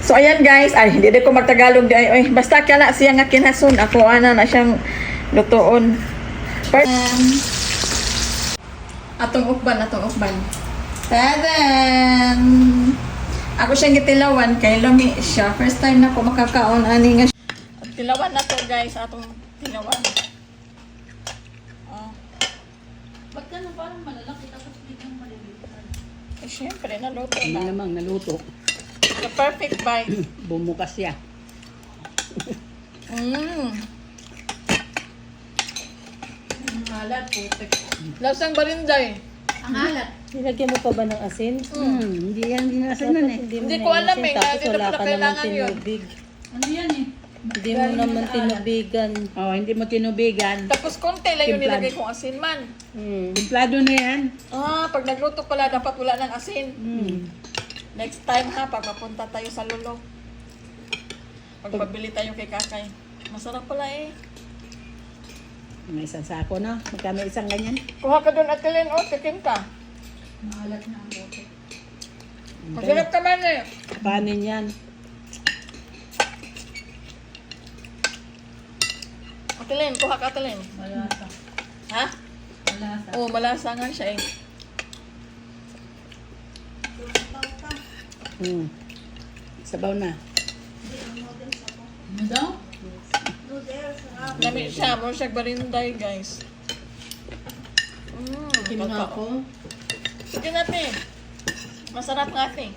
So ayan guys, ay hindi ko magtagalog di ay basta kala siya nga kinasun ako ana na siyang lutoon. First, atong ukban. Tadan! Ako siyang gitilawan kay lami siya. First time na ko makakaon ani nga. Tilawan na to guys, atong tilawan. Ba't ganun parang malalaki tapos biglang maliliit? Eh, syempre, naluto Hindi na. namang naluto. The perfect bite. Bumukas siya. Ang halat, putik. Lasang barinday. Ang halat. Nilagyan mo pa ba ng asin? Hindi yan dinasan nun eh. Hindi mo Hindi na ko alam inasin, eh, tapos dito wala pala ka naman kailangan yun. tinubig. Ano yan eh? Hindi mo naman tinubigan. Oh, hindi mo tinubigan. Tapos konti lang yung Timplado. nilagay kong asin man. Templado na yan. Pag nagluto pala, dapat wala ng asin. Next time ha, pag mapunta tayo sa Lolo. Pag pabili tayo kay Kakay. Masarap pala eh. May isang sako na. Magkano isang ganyan? Kuha ka doon, Atilin, tikim ka. Mahalat na ang putik. Masarap ka man eh. Panin yan. Atilin, kuha ka, Atilin. Malasa. Ha? Malasa. Oo, malasa nga siya eh. Sabaw na. Ano daw? Lami siya, mo siya barinday, guys. Tikim nga ako. Sige natin. Masarap nga ate.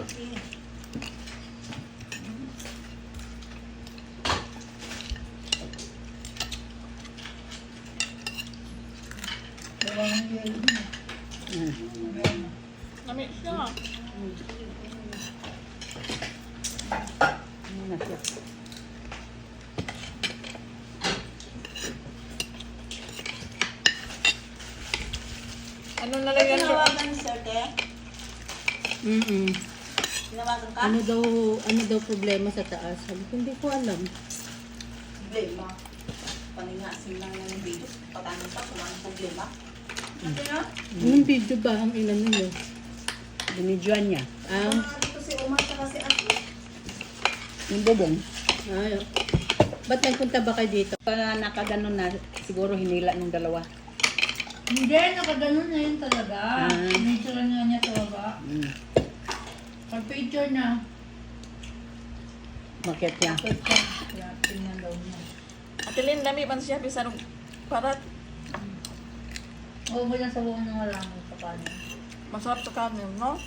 Lami siya. Ano na siya? Ano na lang yan? Tinawagan ni Sir Te? Tinawagan ka? Ano daw problema sa taas? Sabi ko, hindi ko alam. Problema. Paningasin lang ng video. Patanong pa kung anong problema. Ano na? Anong video ba ang ilan niyo? Binidyoan niya. Dito si Omar sa kasi ako. Yung bubong. Ay, ba't nagpunta ba kayo dito? Para nakaganon na, siguro hinila ng dalawa. Hindi, nakaganon na yun talaga. Picture nga niya sa baba. Pag-picture na. Bakit niya? Kaya tingnan daw niya. Atilin, lami man siya. Bisan parat. Oo, mo lang sa buong ng wala mo sa kanin. Masarap to kanin, no?